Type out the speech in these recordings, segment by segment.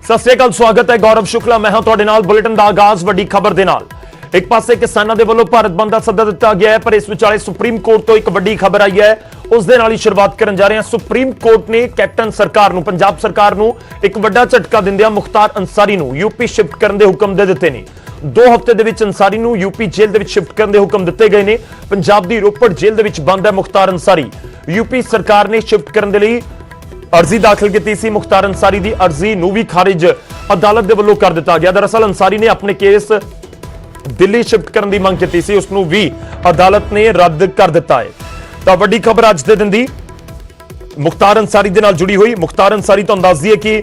सत श्री अकाल, स्वागत है गौरव शुक्ला। मैं हां तुहाडे नाल। बुलेटिन दा आगाज वड्डी खबर दे नाल। एक पासे किसानां दे वल्लों भारत बंद दा सद्दा दित्ता गया है, पर इस विचाले सुप्रीम कोर्ट तो एक वड्डी खबर आई है। उस दे नाल ही शुरुआत करन जा रहे हैं। सुप्रीम कोर्ट ने कैप्टन सरकार नूं, पंजाब सरकार नूं एक वड्डा झटका दिंदिआं मुख्तार अंसारी नूं यूपी शिफ्ट करन दे हुक्म दे दित्ते ने। 2 हफ्ते दे विच अंसारी नूं यूपी जेल दे विच शिफ्ट करन दे हुक्म दित्ते गए ने। पंजाब दी रोपड़ जेल दे विच बंद है मुख्तार अंसारी। यूपी सरकार ने शिफ्ट करन दे लई अर्जी दाखिल की सी। मुख्तार अंसारी की अर्जी नूं भी खारिज अदालत के वल्लों कर दिता गया। दरअसल अंसारी ने अपने केस दिल्ली शिफ्ट करने की मंग की सी, उसनूं भी अदालत ने रद्द कर दिता है। तो वड्डी खबर अज दे दिन दी मुख्तार अंसारी दे नाल जुड़ी हुई। मुख्तार अंसारी तो दस दिए कि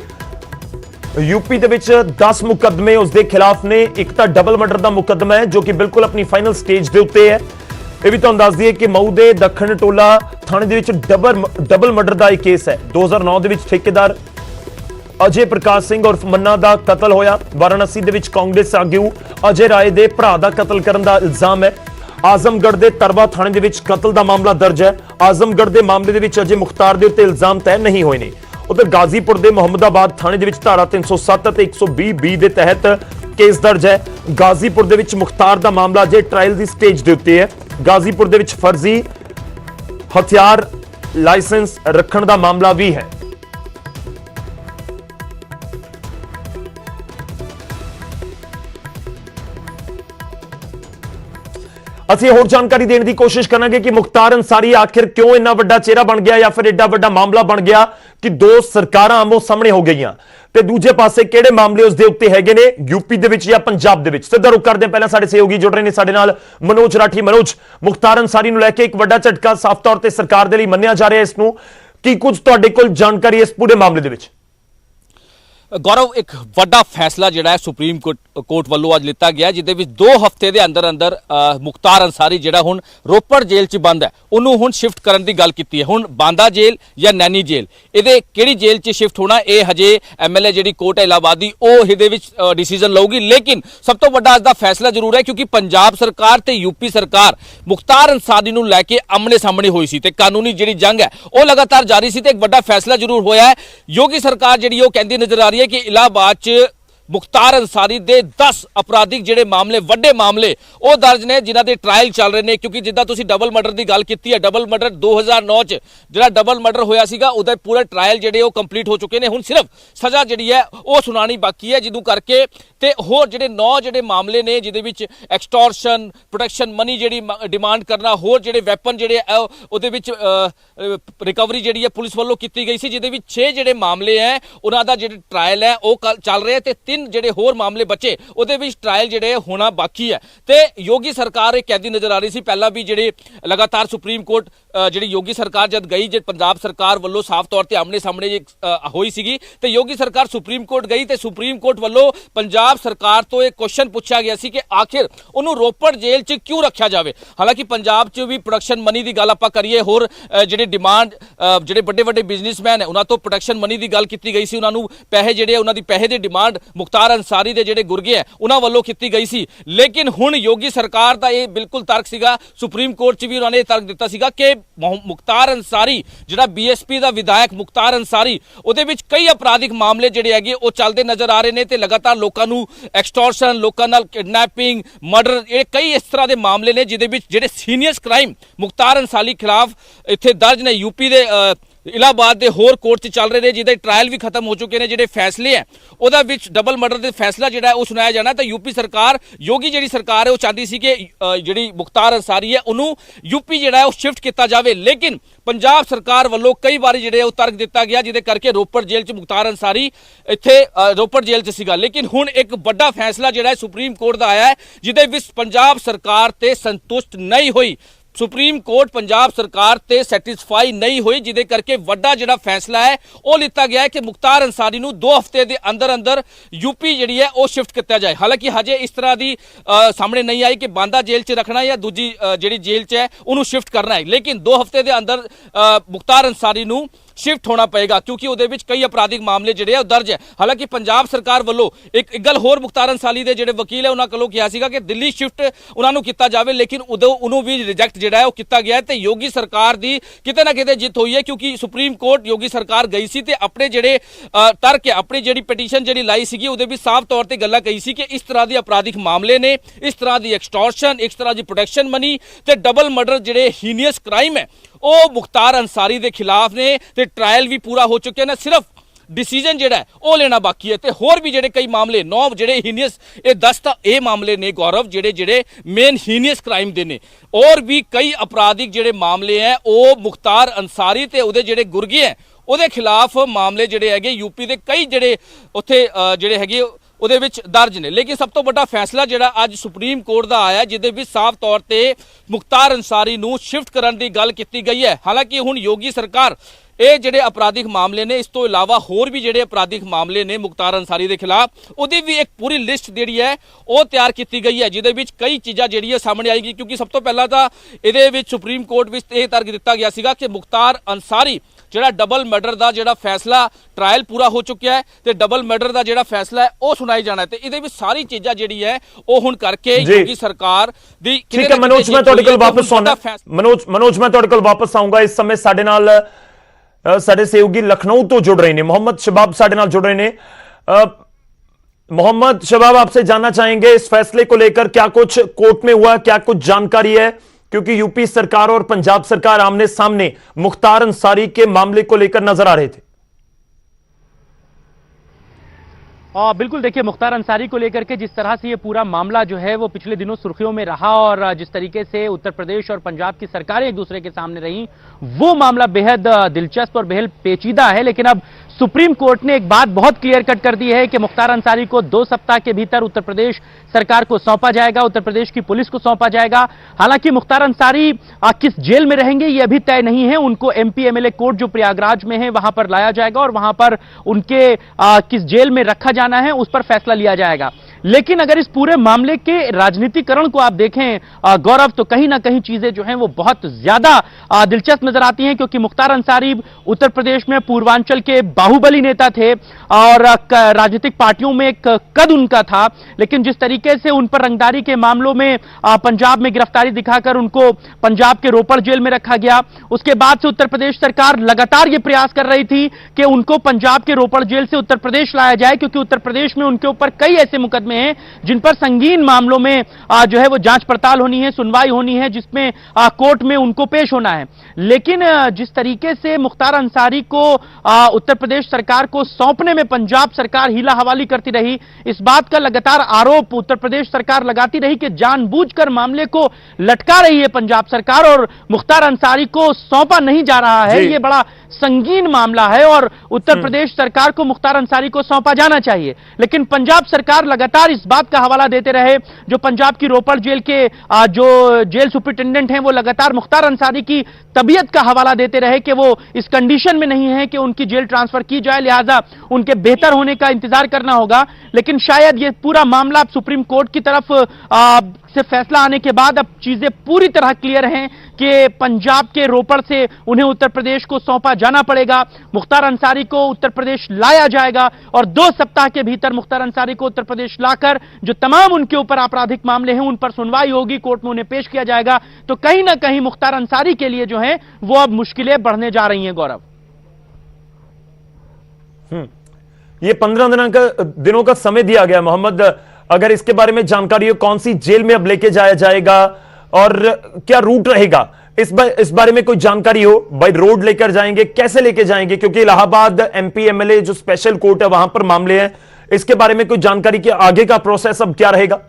यूपी दे विच 10 मुकदमे उसके खिलाफ ने। एक तो डबल मर्डर का मुकदमा है जो कि बिल्कुल अपनी फाइनल स्टेज के उत्ते है। यह भी तुहानूं दस दिए कि मऊ के दखण टोला थाने दे विच डबल मर्डर का एक केस है। 2009 दे विच ठेकेदार अजय प्रकाश सिंह उर्फ मन्ना का कतल होया। वाराणसी दे विच कांग्रेस आगू अजय राय के भरा का कतल करने का इल्जाम है। आजमगढ़ के तरवा थाने दे विच कतल का मामला दर्ज है। आजमगढ़ के मामले दे विच अजय मुख्तार के उत्ते इल्जाम तय नहीं होए ने। उधर गाजीपुर के मुहम्मदाबाद थाने दे विच धारा 307 ते 120B के तहत केस दर्ज है। गाजीपुर दे विच मुख्तार का मामला अजय ट्रायल की स्टेज के उत्ते है। गाजीपुर दे विच फर्जी हथियार लाइसेंस रखने का मामला भी है। ਅਸੀਂ ਹੋਰ ਜਾਣਕਾਰੀ ਦੇਣ ਦੀ ਕੋਸ਼ਿਸ਼ ਕਰਾਂਗੇ ਕਿ ਮੁਖਤਾਰ ਅੰਸਾਰੀ ਆਖਿਰ ਕਿਉਂ ਇੰਨਾ ਵੱਡਾ ਚਿਹਰਾ ਬਣ ਗਿਆ ਜਾਂ ਫਿਰ ਐਡਾ ਵੱਡਾ ਮਾਮਲਾ ਬਣ ਗਿਆ ਕਿ 2 ਸਰਕਾਰਾਂ ਆਮੋ ਸਾਹਮਣੇ ਹੋ ਗਈਆਂ ਤੇ ਦੂਜੇ ਪਾਸੇ ਕਿਹੜੇ ਮਾਮਲੇ ਉਸ ਦੇ ਉੱਤੇ ਹੈਗੇ ਨੇ यूपी ਦੇ ਵਿੱਚ ਜਾਂ ਪੰਜਾਬ ਦੇ ਵਿੱਚ। ਸਿੱਧਾ ਰੁਕ ਕਰਦੇ ਹਾਂ। ਪਹਿਲਾਂ ਸਾਡੇ ਸਹਿਯੋਗੀ ਜੁੜ ਰਹੇ ਨੇ ਸਾਡੇ ਨਾਲ ਮਨੋਜ ਰਾਠੀ। ਮਨੋਜ, ਮੁਖਤਾਰ ਅੰਸਾਰੀ ਨੂੰ ਲੈ ਕੇ ਇੱਕ ਵੱਡਾ ਝਟਕਾ ਸਾਫ਼ ਤੌਰ ਤੇ ਸਰਕਾਰ ਦੇ ਲਈ ਮੰਨਿਆ ਜਾ ਰਿਹਾ। ਇਸ ਨੂੰ ਕੀ ਕੁਝ ਤੁਹਾਡੇ ਕੋਲ ਜਾਣਕਾਰੀ ਇਸ ਪੂਰੇ ਮਾਮਲੇ ਦੇ ਵਿੱਚ? गौरव, एक वड्डा फैसला जिहड़ा है सुप्रीम कोर्ट वालों अज लिता गया, जिहदे विच 2 हफ्ते के अंदर अंदर मुख्तार अंसारी जिहड़ा हुण रोपड़ जेल च बंद है उन्होंने हुण शिफ्ट करने की गल की है। हुण बांदा जेल या नैनी जेल, इहदे किहड़ी जेल च शिफ्ट होना ये हजे MLA जिहड़ी कोर्ट है इलाहाबाद दी ओह इहदे विच डिसीजन लऊगी। लेकिन सब तो वड्डा अज दा फैसला जरूर है क्योंकि पंजाब सरकार ते यूपी सरकार मुख्तार अंसारी नूं लैके आमने सामने होई सी ते कानूनी जिहड़ी जंग है वह लगातार जारी सी। ते एक वड्डा फैसला जरूर होया है। योगी सरकार जिहड़ी ओह कहंदी नजर आ रही है कि इलाहाबाद च मुख्तार अंसारी दे 10 अपराधिक जिहड़े मामले वड्डे मामले वो दर्ज ने जिन्हां दे ट्रायल चल रहे हैं। क्योंकि जिद्दां तुसीं डबल मर्डर की गल की है, डबल मर्डर 2009 च जिहड़ा डबल मर्डर होया सीगा उहदे पूरे ट्रायल जिहड़े वो कंप्लीट हो चुके हैं। हुण सिर्फ सज़ा जिहड़ी है वो सुनानी बाकी है, जिदों करके ते होर जिहड़े 9 जिहड़े मामले ने जिहदे विच एक्सटॉर्शन, प्रोटेक्शन मनी जिहड़ी डिमांड करना, होर जिहड़े वैपन जिहड़े उहदे विच रिकवरी जिहड़ी है पुलिस वालों की गई सी, जिहदे विच 6 जिहड़े मामले हैं उन्हां दा जिहड़े ट्रायल है वो चल रहे हैं ते 3 ਜਿਹੜੇ ਹੋਰ ਮਾਮਲੇ बचे ਉਹਦੇ ਵਿੱਚ ट्रायल ਜਿਹੜੇ ਹੋਣਾ ਬਾਕੀ ਹੈ। ਤੇ योगी सरकार कहती नजर आ रही सी पहला भी ਜਿਹੜੇ लगातार सुप्रीम कोर्ट ਜਿਹੜੀ योगी सरकार जब गई जे पंजाब सरकार ਵੱਲੋਂ साफ तौर ਤੇ आमने सामने ਹੋਈ ਸੀਗੀ ਤੇ योगी सरकार सुप्रीम कोर्ट गई ਤੇ सुप्रीम कोर्ट ਵੱਲੋਂ पंजाब सरकार ਤੋਂ एक क्वेश्चन ਪੁੱਛਿਆ ਗਿਆ ਸੀ ਕਿ ਆਖਿਰ ਉਹਨੂੰ ਰੋਪੜ ਜੇਲ੍ਹ 'ਚ ਕਿਉਂ ਰੱਖਿਆ ਜਾਵੇ। ਹਾਲਾਂਕਿ ਪੰਜਾਬ 'ਚ ਵੀ ਪ੍ਰੋਡਕਸ਼ਨ ਮਨੀ ਦੀ ਗੱਲ ਆਪਾਂ ਕਰੀਏ, ਹੋਰ ਜਿਹੜੇ ਡਿਮਾਂਡ ਜਿਹੜੇ ਵੱਡੇ ਵੱਡੇ ਬਿਜ਼ਨਸਮੈਨ ਹੈ ਉਹਨਾਂ ਤੋਂ ਪ੍ਰੋਡਕਸ਼ਨ ਮਨੀ ਦੀ ਗੱਲ ਕੀਤੀ ਗਈ ਸੀ। ਉਹਨਾਂ ਨੂੰ ਪੈਸੇ ਜਿਹੜੇ ਉਹਨਾਂ ਦੀ ਪੈਸੇ ਦੀ ਡਿਮਾਂਡ मुख्तार अंसारी के जिहड़े गुरगे है उन्हां वल्लों की गई सी। लेकिन हुण योगी सरकार का यह बिल्कुल तर्क सीगा, सुप्रीम कोर्ट च भी उन्होंने तर्क दिता सीगा कि मुख्तार अंसारी जिहड़ा BSP का विधायक मुख्तार अंसारी उहदे विच कई अपराधिक मामले जिहड़े हैगे वो चलते नजर आ रहे हैं ते लगातार लोकां नूं एक्सटॉर्शन, लोकां नाल किडनैपिंग, मर्डर, ये कई इस तरह के मामले ने जिहदे विच जिहड़े सीनियर क्राइम मुख्तार अंसारी खिलाफ इत्थे दर्ज ने। यूपी के इलाहाबाद के होर कोर्ट से चल रहे हैं जिहदे ट्रायल भी खत्म हो चुके हैं। जिहड़े फैसले हैं उहदा विच डबल मर्डर के फैसला जिहड़ा है वो सुनाया जाना। तो यूपी सरकार, योगी जिहड़ी सरकार है वो चाहती सी कि जिहड़ी मुख्तार अंसारी है उन्होंने यूपी जिहड़ा है वो शिफ्ट किया जाए। लेकिन पंजाब सरकार वालों कई बार जिहड़े वो तर्क दिता गया जिहदे करके रोपड़ जेल च मुख्तार अंसारी इत्थे रोपड़ जेल च सीगा। लेकिन हुण एक वड्डा फैसला जिहड़ा है सुप्रीम कोर्ट का आया है जिहदे विच पंजाब सरकार ते संतुष्ट नहीं हुई। सुप्रीम कोर्ट पंजाब सरकार ते सैटिस्फाई नहीं हुई, जिदे करके वड्डा जिहड़ा फैसला है वो लिता गया है कि मुख्तार अंसारी नूं 2 हफ्ते के अंदर अंदर यूपी जिहड़ी है वो शिफ्ट किया जाए। हालांकि हजे इस तरह की सामने नहीं आई कि बांदा जेल च रखना या दूजी जिहड़ी जेल च है उन्होंने शिफ्ट करना है। लेकिन 2 हफ्ते के अंदर मुख्तार अंसारी नूं शिफ्ट होना पएगा क्योंकि ਉਹਦੇ ਵਿੱਚ ਕਈ ਅਪਰਾਧਿਕ ਮਾਮਲੇ ਜਿਹੜੇ ਆ ਉਹ ਦਰਜ ਹੈ। ਹਾਲਾਂਕਿ ਪੰਜਾਬ ਸਰਕਾਰ ਵੱਲੋਂ ਇੱਕ ਗੱਲ ਹੋਰ ਮੁਖਤਾਰ ਅੰਸਾਰੀ ਦੇ ਜਿਹੜੇ ਵਕੀਲ ਹੈ ਉਹਨਾਂ ਕੋਲੋਂ ਕਿਹਾ ਸੀਗਾ ਕਿ ਦਿੱਲੀ ਸ਼ਿਫਟ ਉਹਨਾਂ ਨੂੰ ਕੀਤਾ ਜਾਵੇ, ਲੇਕਿਨ ਉਦੋਂ ਉਹਨੂੰ ਵੀ ਰਿਜੈਕਟ ਜਿਹੜਾ ਹੈ ਉਹ ਕੀਤਾ ਗਿਆ ਤੇ ਯੋਗੀ ਸਰਕਾਰ ਦੀ ਕਿਤੇ ਨਾ ਕਿਤੇ ਜਿੱਤ ਹੋਈ ਹੈ ਕਿਉਂਕਿ ਸੁਪਰੀਮ ਕੋਰਟ ਯੋਗੀ ਸਰਕਾਰ ਗਈ ਸੀ ਤੇ ਆਪਣੇ ਜਿਹੜੇ ਤਰਕ ਹੈ ਆਪਣੀ ਜਿਹੜੀ ਪਟੀਸ਼ਨ ਜਿਹੜੀ ਲਾਈ ਸੀਗੀ ਉਹਦੇ ਵੀ ਸਾਫ਼ ਤੌਰ ਤੇ ਗੱਲਾਂ ਕਹੀ ਸੀ ਕਿ ਇਸ ਤਰ੍ਹਾਂ ਦੇ ਅਪਰਾਧਿਕ ਮਾਮਲੇ ਨੇ, ਇਸ ਤਰ੍ਹਾਂ ਦੀ ਐਕਸਟੋਰਸ਼ਨ, ਇਸ ਤਰ੍ਹਾਂ ਦੀ ਪ੍ਰੋਟੈਕਸ਼ਨ ਮਨੀ ਤੇ ਡਬਲ ਮਰਡਰ ਜਿਹੜੇ ਹੀਨੀਅਸ ਕ੍ਰਾਈਮ ਹੈ ਉਹ ਮੁਖਤਾਰ ਅੰਸਾਰੀ ਦੇ ਖਿਲਾਫ ਨੇ ਤੇ ਟ੍ਰਾਇਲ ਵੀ ਪੂਰਾ ਹੋ ਚੁੱਕਿਆ ਨੇ। ਸਿਰਫ डिसीजन ਜਿਹੜਾ ਉਹ ਲੈਣਾ ਬਾਕੀ ਹੈ ਤੇ ਹੋਰ ਵੀ ਜਿਹੜੇ ਕਈ ਮਾਮਲੇ 9 ਜਿਹੜੇ ਹੀਨੀਅਸ ਇਹ 10 ਤਾਂ ਇਹ ਮਾਮਲੇ ਨੇ ਗੌਰਵ ਜਿਹੜੇ ਮੇਨ ਹੀਨੀਅਸ ਕ੍ਰਾਈਮ ਦੇ ਨੇ। और भी कई आपराधिक ਜਿਹੜੇ ਮਾਮਲੇ ਹੈ ਉਹ ਮੁਖਤਾਰ ਅੰਸਾਰੀ ਤੇ ਉਹਦੇ ਜਿਹੜੇ ਗੁਰਗੇ ਹੈ ਉਹਦੇ ਖਿਲਾਫ ਮਾਮਲੇ ਜਿਹੜੇ ਹੈਗੇ यूपी ਦੇ ਕਈ ਜਿਹੜੇ ਉੱਥੇ ਜਿਹੜੇ ਹੈਗੇ ਉਹਦੇ ਵਿੱਚ ਦਰਜ ਨੇ। ਲੇਕਿਨ ਸਭ ਤੋਂ ਵੱਡਾ ਫੈਸਲਾ ਜਿਹੜਾ ਅੱਜ ਸੁਪਰੀਮ ਕੋਰਟ ਦਾ ਆਇਆ ਜਿਹਦੇ ਵਿੱਚ ਸਾਫ਼ ਤੌਰ ਤੇ ਮੁਖਤਾਰ ਅੰਸਾਰੀ ਨੂੰ ਸ਼ਿਫਟ ਕਰਨ ਦੀ ਗੱਲ ਕੀਤੀ ਗਈ ਹੈ। ਹਾਲਾਂਕਿ ਹੁਣ ਯੋਗੀ ਸਰਕਾਰ ਇਹ ਜਿਹੜੇ ਅਪਰਾਧਿਕ ਮਾਮਲੇ ਨੇ ਇਸ ਤੋਂ ਇਲਾਵਾ ਹੋਰ ਵੀ ਜਿਹੜੇ ਅਪਰਾਧਿਕ ਮਾਮਲੇ ਨੇ ਮੁਖਤਾਰ ਅੰਸਾਰੀ ਦੇ ਖਿਲਾਫ ਉਹਦੀ ਵੀ ਇੱਕ ਪੂਰੀ ਲਿਸਟ ਜਿਹੜੀ ਹੈ ਉਹ ਤਿਆਰ ਕੀਤੀ ਗਈ ਹੈ ਜਿਹਦੇ ਵਿੱਚ ਕਈ ਚੀਜ਼ਾਂ ਜਿਹੜੀਆਂ ਸਾਹਮਣੇ ਆਏਗੀ ਕਿਉਂਕਿ ਸਭ ਤੋਂ ਪਹਿਲਾਂ ਤਾਂ ਇਹਦੇ ਵਿੱਚ ਸੁਪਰੀਮ ਕੋਰਟ ਵਿੱਚ ਇਹ ਤਰਕ ਦਿੱਤਾ ਗਿਆ ਸੀਗਾ ਕਿ ਮੁਖਤਾਰ ਅੰਸਾਰੀ ਜਿਹੜਾ ਡਬਲ ਮਰਡਰ ਦਾ ਜਿਹੜਾ ਫੈਸਲਾ ट्रायल पूरा हो चुका है तो डबल मर्डर का जो फैसला है वह सुनाई जाना है। तो ये सारी चीज़ा जी है वह हुण करके योगी सरकार दी। ठीक है मनोज, मैं तुहाडे कोल वापस आउंदा। मनोज मैं तुहाडे कोल वापस आऊंगा। इस समय साडे नाल साडे सहयोगी लखनऊ तो जुड़ रहे हैं मोहम्मद शबाब साडे नाल जुड़ रहे हैं। मोहम्मद शबाब, आपसे जानना चाहेंगे इस फैसले को लेकर क्या कुछ कोर्ट में हुआ, क्या कुछ जानकारी है, क्योंकि यूपी सरकार और पंजाब सरकार आमने सामने मुख्तार अंसारी के मामले को लेकर नजर आ रहे थे। बिल्कुल, देखिए मुख्तार अंसारी को लेकर के जिस तरह से ये पूरा मामला जो है वो पिछले दिनों सुर्खियों में रहा और जिस तरीके से उत्तर प्रदेश और पंजाब की सरकारें एक दूसरे के सामने रही वो मामला बेहद दिलचस्प और बेहद पेचीदा है। लेकिन अब सुप्रीम कोर्ट ने एक बात बहुत क्लियर कट कर दी है कि मुख्तार अंसारी को 2 सप्ताह के भीतर उत्तर प्रदेश सरकार को सौंपा जाएगा, उत्तर प्रदेश की पुलिस को सौंपा जाएगा। हालांकि मुख्तार अंसारी किस जेल में रहेंगे ये अभी तय नहीं है। उनको एमपी एमएलए कोर्ट जो प्रयागराज में है वहां पर लाया जाएगा और वहां पर उनके किस जेल में रखा जाना है उस पर फैसला लिया जाएगा। लेकिन अगर इस पूरे मामले के राजनीतिकरण को आप देखें गौरव, तो कहीं ना कहीं चीजें जो हैं वो बहुत ज्यादा दिलचस्प नजर आती हैं क्योंकि मुख्तार अंसारी उत्तर प्रदेश में पूर्वांचल के बाहुबली नेता थे और राजनीतिक पार्टियों में एक कद उनका था। लेकिन जिस तरीके से उन पर रंगदारी के मामलों में पंजाब में गिरफ्तारी दिखाकर उनको पंजाब के रोपड़ जेल में रखा गया, उसके बाद से उत्तर प्रदेश सरकार लगातार यह प्रयास कर रही थी कि उनको पंजाब के रोपड़ जेल से उत्तर प्रदेश लाया जाए क्योंकि उत्तर प्रदेश में उनके ऊपर कई ऐसे मुकदमे हैं जिन पर संगीन मामलों में जो है वो जांच पड़ताल होनी है, सुनवाई होनी है, जिसमें कोर्ट में उनको पेश होना है। लेकिन जिस तरीके से मुख्तार अंसारी को उत्तर प्रदेश सरकार को सौंपने में पंजाब सरकार हीला हवाली करती रही, इस बात का लगातार आरोप उत्तर प्रदेश सरकार लगाती रही कि जानबूझकर मामले को लटका रही है पंजाब सरकार और मुख्तार अंसारी को सौंपा नहीं जा रहा है। यह बड़ा संगीन मामला है और उत्तर प्रदेश सरकार को मुख्तार अंसारी को सौंपा जाना चाहिए। लेकिन पंजाब सरकार लगातार इस बात का हवाला देते रहे, जो पंजाब की रोपड़ जेल के जो जेल सुपरिटेंडेंट हैं वो लगातार मुख्तार अंसारी की तबीयत का हवाला देते रहे कि वो इस कंडीशन में नहीं है कि उनकी जेल ट्रांसफर की जाए, लिहाजा उनके बेहतर होने का इंतजार करना होगा। लेकिन शायद ये पूरा मामला अब सुप्रीम कोर्ट की तरफ से फैसला आने के बाद अब चीजें पूरी तरह क्लियर हैं कि पंजाब के रोपड़ से उन्हें उत्तर प्रदेश को सौंपा जाना पड़ेगा, मुख्तार अंसारी को उत्तर प्रदेश लाया जाएगा और 2 सप्ताह के भीतर मुख्तार अंसारी को उत्तर प्रदेश लाकर जो तमाम उनके ऊपर आपराधिक मामले हैं उन पर सुनवाई होगी, कोर्ट में उन्हें पेश किया जाएगा। तो कहीं ना कहीं मुख्तार अंसारी के लिए जो है वो अब मुश्किलें बढ़ने जा रही हैं गौरव। ये 15 दिनों का समय दिया गया मोहम्मद, अगर इसके बारे में जानकारी हो कौन सी जेल में अब लेके जाया जाएगा और क्या रूट रहेगा, इस बारे में कोई जानकारी हो? बाय रोड लेकर जाएंगे, कैसे लेके जाएंगे? क्योंकि इलाहाबाद एमपी एमएलए जो स्पेशल कोर्ट है वहां पर मामले हैं, इसके बारे में कोई जानकारी कि आगे का प्रोसेस अब क्या रहेगा?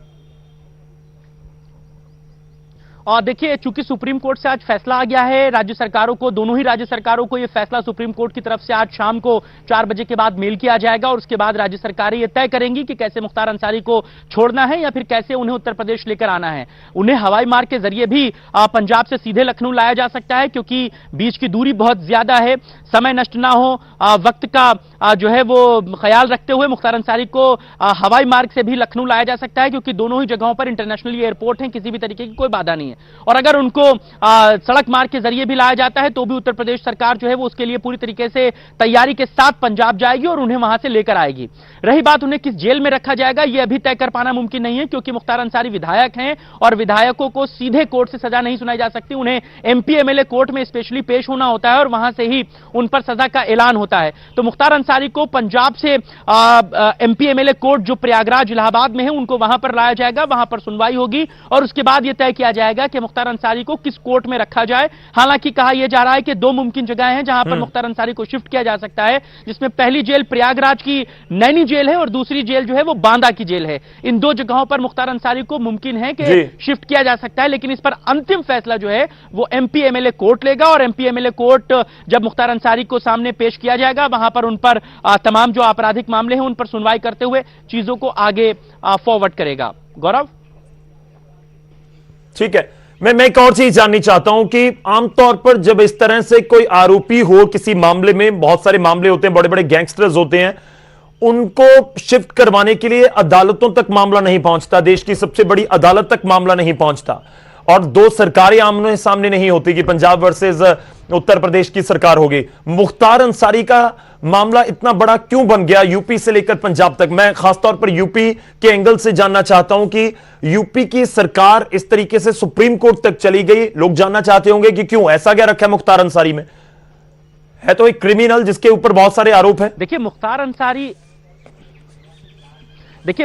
और देखिए चूंकि सुप्रीम कोर्ट से आज फैसला आ गया है, राज्य सरकारों को, दोनों ही राज्य सरकारों को यह फैसला सुप्रीम कोर्ट की तरफ से आज शाम को 4 बजे के बाद मेल किया जाएगा और उसके बाद राज्य सरकारें यह तय करेंगी कि कैसे मुख्तार अंसारी को छोड़ना है या फिर कैसे उन्हें उत्तर प्रदेश लेकर आना है। उन्हें हवाई मार्ग के जरिए भी पंजाब से सीधे लखनऊ लाया जा सकता है क्योंकि बीच की दूरी बहुत ज्यादा है, समय नष्ट ना हो वक्त का जो है वो ख्याल रखते हुए मुख्तार अंसारी को हवाई मार्ग से भी लखनऊ लाया जा सकता है, क्योंकि दोनों ही जगहों पर इंटरनेशनल एयरपोर्ट हैं, किसी भी तरीके की कोई बाधा नहीं है। और अगर उनको सड़क मार्ग के जरिए भी लाया जाता है तो भी उत्तर प्रदेश सरकार जो है वो उसके लिए पूरी तरीके से तैयारी के साथ पंजाब जाएगी और उन्हें वहां से लेकर आएगी। रही बात उन्हें किस जेल में रखा जाएगा, यह अभी तय कर पाना मुमकिन नहीं है, क्योंकि मुख्तार अंसारी विधायक हैं और विधायकों को सीधे कोर्ट से सजा नहीं सुनाई जा सकती। उन्हें एमपी एमएलए कोर्ट में स्पेशली पेश होना होता है और वहां से ही उन पर सजा का ऐलान होता है। तो मुख्तार अंसारी को पंजाब से एमपी एमएलए कोर्ट जो प्रयागराज इलाहाबाद में है उनको वहां पर लाया जाएगा, वहां पर सुनवाई होगी और उसके बाद यह तय किया जाएगा कि मुख्तार अंसारी को किस कोर्ट में रखा जाए। हालांकि कहा यह जा रहा है कि दो मुमकिन जगह हैं जहां पर मुख्तार अंसारी को शिफ्ट किया जा सकता है, जिसमें पहली जेल प्रयागराज की नैनी जेल है और दूसरी जेल जो है वो बांदा की जेल है। इन दो जगहों पर मुख्तार अंसारी को मुमकिन है कि शिफ्ट किया जा सकता है, लेकिन इस पर अंतिम फैसला जो है वो एमपी एमएलए कोर्ट लेगा और एमपी एमएलए कोर्ट जब मुख्तार अंसारी को सामने पेश किया जाएगा वहां पर उन पर तमाम जो आपराधिक मामले हैं उन पर सुनवाई करते हुए चीजों को आगे फॉरवर्ड करेगा। गौरव, ठीक है। मैं एक और चीज जाननी चाहता हूं कि आमतौर पर जब इस तरह से कोई आरोपी हो किसी मामले में, बहुत सारे मामले होते हैं, बड़े बड़े गैंगस्टर्स होते हैं, उनको शिफ्ट करवाने के लिए अदालतों तक मामला नहीं पहुंचता, देश की सबसे बड़ी अदालत तक मामला नहीं पहुंचता और दो सरकारें आमने सामने नहीं होती कि पंजाब वर्सेस उत्तर प्रदेश की सरकार होगी। मुख्तार अंसारी का मामला इतना बड़ा क्यों बन गया यूपी से लेकर पंजाब तक? मैं खासतौर पर यूपी के एंगल से जानना चाहता हूं कि यूपी की सरकार इस तरीके से सुप्रीम कोर्ट तक चली गई, लोग जानना चाहते होंगे कि क्यों, ऐसा क्या रखा है मुख्तार अंसारी में? है तो एक क्रिमिनल जिसके ऊपर बहुत सारे आरोप हैं। देखिए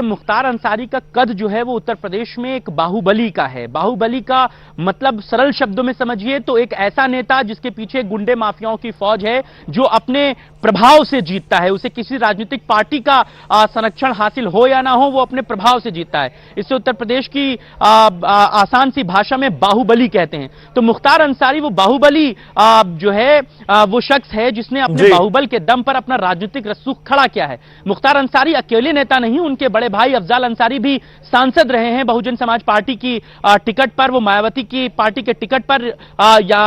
मुख्तार अंसारी का कद जो है वो उत्तर प्रदेश में एक बाहुबली का है। बाहुबली का मतलब सरल शब्दों में समझिए तो एक ऐसा नेता जिसके पीछे गुंडे माफियाओं की फौज है, जो अपने प्रभाव से जीतता है। उसे किसी राजनीतिक पार्टी का संरक्षण हासिल हो या ना हो, वो अपने प्रभाव से जीतता है। इससे उत्तर प्रदेश की आसान सी भाषा में बाहुबली कहते हैं। तो मुख्तार अंसारी वो बाहुबली जो है वो शख्स है जिसने अपने बाहुबल के दम पर अपना राजनीतिक रसूख खड़ा किया है। मुख्तार अंसारी अकेले नेता नहीं, उनके बड़े भाई अफजाल अंसारी भी सांसद रहे हैं बहुजन समाज पार्टी की टिकट पर। वो मायावती की पार्टी के टिकट पर या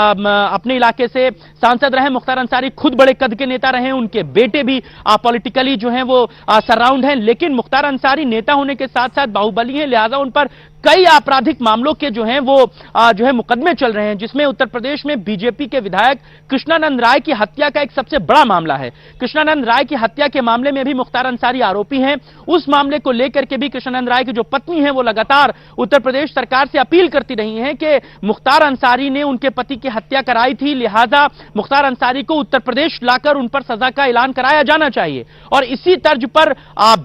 अपने इलाके से सांसद रहे। मुख्तार अंसारी खुद बड़े कद के नेता रहे, उनके बेटे भी पॉलिटिकली जो हैं वो सराउंड हैं। लेकिन मुख्तार अंसारी नेता होने के साथ साथ बाहुबली हैं, लिहाजा उन पर कई आपराधिक मामलों के जो हैं वो जो है मुकदमे चल रहे हैं, जिसमें उत्तर प्रदेश में बीजेपी के विधायक कृष्णानंद राय की हत्या का एक सबसे बड़ा मामला है। कृष्णानंद राय की हत्या के मामले में भी मुख्तार अंसारी आरोपी हैं। उस मामले को लेकर के भी कृष्णानंद राय की जो पत्नी है वो लगातार उत्तर प्रदेश सरकार से अपील करती रही हैं कि मुख्तार अंसारी ने उनके पति की हत्या कराई थी, लिहाजा मुख्तार अंसारी को उत्तर प्रदेश लाकर उन पर सजा का ऐलान कराया जाना चाहिए। और इसी तर्ज पर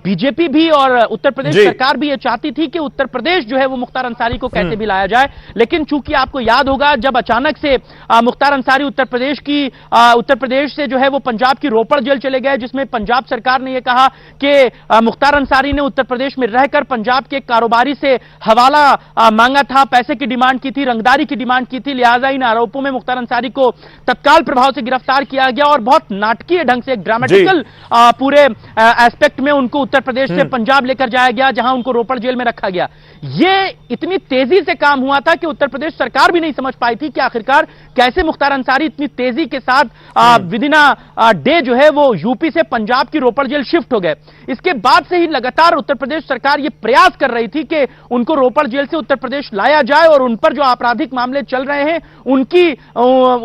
बीजेपी भी और उत्तर प्रदेश सरकार भी यह चाहती थी कि उत्तर प्रदेश जो है वो मुख्तार अंसारी को कैसे भी लाया जाए। लेकिन चूंकि आपको याद होगा जब अचानक से मुख्तार अंसारी उत्तर प्रदेश से जो है वो पंजाब की रोपड़ जेल चले गए, जिसमें पंजाब सरकार ने यह कहा कि मुख्तार अंसारी ने उत्तर प्रदेश में रहकर पंजाब के कारोबारी से हवाला मांगा था, पैसे की डिमांड की थी, रंगदारी की डिमांड की थी, लिहाजा इन आरोपों में मुख्तार अंसारी को तत्काल प्रभाव से गिरफ्तार किया गया और बहुत नाटकीय ढंग से, ड्रामेटिकल पूरे एस्पेक्ट में उनको उत्तर प्रदेश से पंजाब लेकर जाया गया, जहां उनको रोपड़ जेल में रखा गया। ये इतनी तेजी से काम हुआ था कि उत्तर प्रदेश सरकार भी नहीं समझ पाई थी कि आखिरकार कैसे मुख्तार अंसारी इतनी तेजी के साथ विद इन डे जो है वो यूपी से पंजाब की रोपड़ जेल शिफ्ट हो गए। इसके बाद से ही लगातार उत्तर प्रदेश सरकार यह प्रयास कर रही थी कि उनको रोपड़ जेल से उत्तर प्रदेश लाया जाए और उन पर जो आपराधिक मामले चल रहे हैं उनकी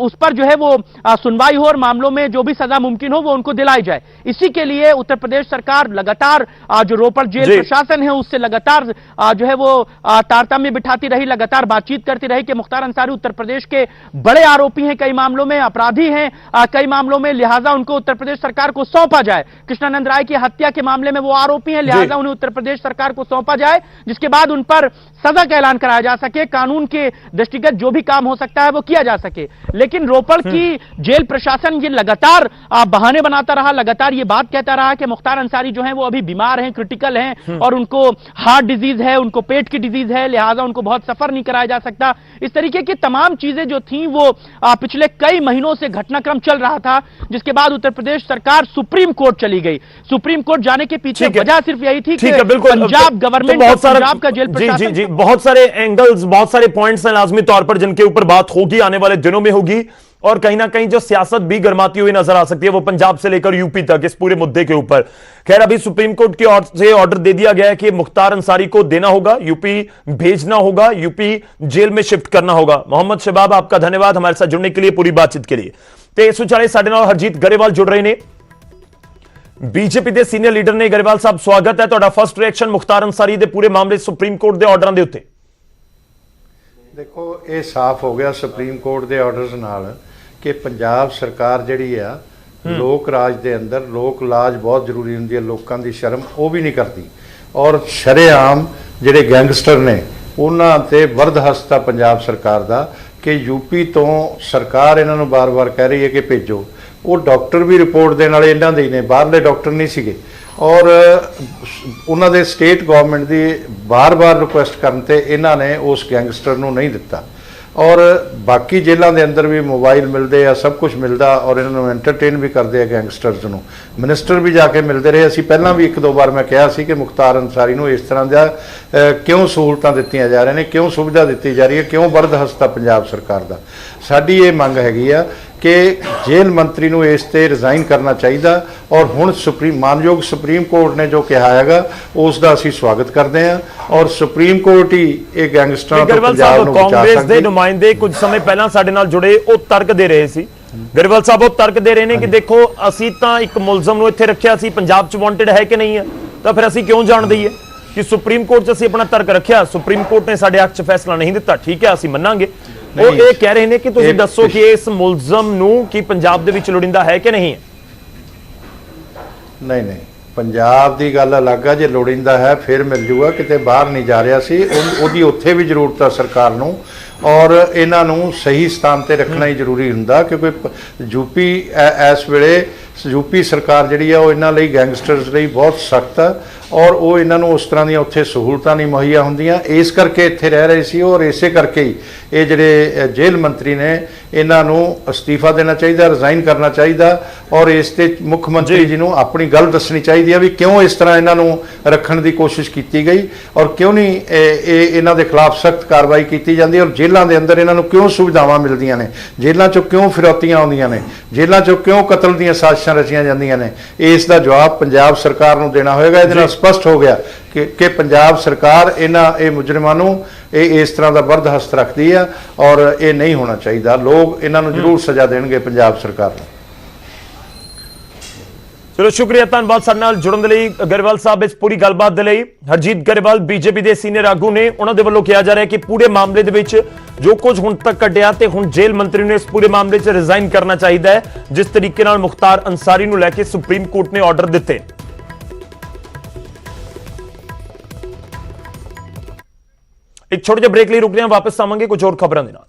उस पर जो है वो सुनवाई हो और मामलों में जो भी सजा मुमकिन हो वो उनको दिलाई जाए। इसी के लिए उत्तर प्रदेश सरकार लगातार जो रोपड़ जेल प्रशासन है उससे लगातार जो है वो तारतम्य बिठाती रही, लगातार बातचीत करती रही कि मुख्तार अंसारी उत्तर प्रदेश के बड़े आरोपी हैं, कई मामलों में अपराधी हैं, कई मामलों में, लिहाजा उनको उत्तर प्रदेश सरकार को सौंपा जाए। कृष्णानंद राय की हत्या के मामले में वो आरोपी हैं, लिहाजा उन्हें उत्तर प्रदेश सरकार को सौंपा जाए, जिसके बाद उन पर सजा का ऐलान कराया जा सके, कानून के दृष्टिगत जो भी काम हो सकता है वो किया जा सके। लेकिन रोपड़ की जेल प्रशासन ये लगातार बहाने बनाता रहा, लगातार ये बात कहता रहा कि मुख्तार अंसारी जो है वो अभी बीमार हैं, क्रिटिकल हैं और उनको हार्ट डिजीज है, उनको पेट की डिजीज है, लिहाजा उनको बहुत सफर नहीं कराया जा सकता। इस तरीके की तमाम चीजें जो थी वो पिछले कई महीनों से घटनाक्रम चल रहा था, जिसके बाद उत्तर प्रदेश सरकार सुप्रीम कोर्ट चली गई। सुप्रीम कोर्ट जाने के पीछे वजह सिर्फ यही थी कि पंजाब गवर्नमेंट पंजाब का जेल प्रशासन, जी बहुत सारे एंगल्स, बहुत सारे पॉइंट्स हैं लाजमी तौर पर जिनके ऊपर बात होगी, आने वाले दिनों में होगी। और कहीं ना कहीं जो सियासत भी गर्माती हुई नजर आ सकती है वो पंजाब से लेकर यूपी तक इस पूरे मुद्दे के ऊपर। खैर अभी सुप्रीम कोर्ट की ओर से ऑर्डर दे दिया गया है कि मुख्तार अंसारी को देना होगा, यूपी भेजना होगा, यूपी जेल में शिफ्ट करना होगा। मोहम्मद शबाब आपका धन्यवाद हमारे साथ जुड़ने के लिए, पूरी बातचीत के लिए। तो इस विचारे साडे नाल हरजीत गरेवाल जुड़ रहे ने, बीजेपी के सीनियर लीडर ने। गरेवाल साहब स्वागत है, ਤੁਹਾਡਾ फर्स्ट रिएक्शन मुख्तार अंसारी ਦੇ ਪੂਰੇ ਮਾਮਲੇ ਸੁਪਰੀਮ ਕੋਰਟ ਦੇ ਆਰਡਰਾਂ ਦੇ ਉੱਤੇ। देखो ये साफ हो गया सुप्रीम कोर्ट के ऑर्डर्स नाल कि पंजाब सरकार जिहड़ी आ लोक राज दे अंदर लोक लाज बहुत जरूरी हुंदी है, लोकां दी शर्म वो भी नहीं करती और शरेआम जिहड़े गैंगस्टर ने उन्हां ते वरदहस्त आ पंजाब सरकार दा कि यूपी तो सरकार इन्हां नूं बार-बार कह रही है कि भेजो। वो डॉक्टर भी रिपोर्ट देने वाले इन्हां दे ही ने, बाहरले डॉक्टर नहीं सीगे और उन्हां दे स्टेट गवर्नमेंट की बार-बार रिक्वेस्ट करन ते इन्हां ने उस गैंगस्टर नूं नहीं दिता और बाकी जेलों के अंदर भी मोबाइल मिलते हैं, सब कुछ मिलता और इन्होंने एंटरटेन भी करते हैं गैंगस्टर्स नूं। मिनिस्टर भी जाके मिलते रहे। असीं पहलां भी एक दो बार मैं कहा सी कि मुख्तार अंसारी नूं इस तरह दा क्यों सहूलतां दित्तियां जा रही ने, क्यों सुविधा दी जा रही है, क्यों वरदहस्त आ पंजाब सरकार दा। साडी ये मंग हैगी आ कि जेल मंत्री नूं इस ते रिजाइन करना चाहिए और हुण मानयोग सुप्रीम कोर्ट ने जो कहा हैगा उस दा असीं स्वागत करते हैं और सुप्रीम कोर्ट ही ये गैंगस्टरां तो पंजाब नूं बचा कांग्रेस सकदी ਦੇ ਨੁਮਾਇੰਦੇ ਕੁਝ ਸਮੇਂ ਪਹਿਲਾਂ ਸਾਡੇ ਨਾਲ ਜੁੜੇ ਉਹ ਤਰਕ ਦੇ ਰਹੇ ਸੀ। ਗਰੇਵਾਲ ਸਾਹਿਬ ਉਹ ਤਰਕ ਦੇ ਰਹੇ ਨੇ ਕਿ ਦੇਖੋ ਅਸੀਂ ਤਾਂ ਇੱਕ ਮੁਲਜ਼ਮ ਨੂੰ ਇੱਥੇ ਰੱਖਿਆ ਸੀ, ਪੰਜਾਬ 'ਚ ਵਾਂਟਡ ਹੈ ਕਿ ਨਹੀਂ ਹੈ, ਤਾਂ ਫਿਰ ਅਸੀਂ ਕਿਉਂ ਜਾਣ ਦਈਏ ਕਿ ਸੁਪਰੀਮ ਕੋਰਟ 'ਚ ਅਸੀਂ ਆਪਣਾ ਤਰਕ ਰੱਖਿਆ, ਸੁਪਰੀਮ ਕੋਰਟ ਨੇ ਸਾਡੇ ਹੱਕ 'ਚ ਫੈਸਲਾ ਨਹੀਂ ਦਿੱਤਾ, ਠੀਕ ਹੈ ਅਸੀਂ ਮੰਨਾਂਗੇ। ਉਹ ਇਹ ਕਹਿ ਰਹੇ ਨੇ ਕਿ ਤੁਸੀਂ ਦੱਸੋ ਕਿ ਇਸ ਮੁਲਜ਼ਮ ਨੂੰ ਕੀ ਪੰਜਾਬ ਦੇ ਵਿੱਚ ਲੋੜਿੰਦਾ ਹੈ ਕਿ ਨਹੀਂ ਹੈ। नहीं पंजाब की गल अलग है, जो लोड़ींदा है फिर मिल जूगा, किते बाहर नहीं जा रहा सी, उहदी उत्थे भी जरूरत है सरकार नूं और इन्हां नूं सही स्थान ते रखना ही जरूरी हुंदा क्योंकि यूपी इस वेले यूपी सरकार जिहड़ी आ इन्हां लई गैंगस्टर्स लई बहुत सख्त है और वो इन्हां नूं उस तरह दी उत्थे सहूलतां नहीं मुहैया हुंदियां, इस करके इत्थे रह रहे सी और इसे करके ही ये जिहड़े जेल मंत्री ने इन्हां नूं अस्तीफा देना चाहिए, रिजाइन करना चाहिए और इस ते मुख मंत्री जी नूं अपनी गल दसनी चाहिए है भी क्यों इस तरह इन्हां नूं रखण दी कोशिश की गई और क्यों नहीं इन्हां दे खिलाफ सख्त कार्रवाई की जाती और जेलों के अंदर इन्हां नूं क्यों सुविधावां मिलदियां ने, जेलों चों क्यों फिरौतियां आउंदियां ने, जेलों चों क्यों कतल दीयां साजिशां रचियां जांदियां ने। इस दा जवाब पंजाब सरकार नूं देना होएगा। इहदे नाल स्पष्ट हो गया कि पंजाब सरकार इन्हां मुजरिमां नूं इस तरह का बरदहस्त रखती है और ये नहीं होना चाहिए। लोग इन्हां नूं जरूर सज़ा देणगे पंजाब सरकार नूं। चलो शुक्रिया, धन्यवाद साडे नाल जुड़न दे लई गरेवाल साहब। इस पूरी गलबात दे लई हरजीत गरेवाल बीजेपी के सीनियर आगू ने, उन्होंने वालों कहा जा रहा है कि पूरे मामले दे विच जो कुछ हुण तक कढ़िया ते हुण जेल मंत्री ने इस पूरे मामले च रिजाइन करना चाहिए है, जिस तरीके नाल मुख्तार अंसारी नूं लैके सुप्रीम कोर्ट ने ऑर्डर दिते। एक छोटे ਜਿਹੇ ब्रेक ਲਈ रुक रहे हैं, वापस आवांगे कुछ और खबरों के नाल।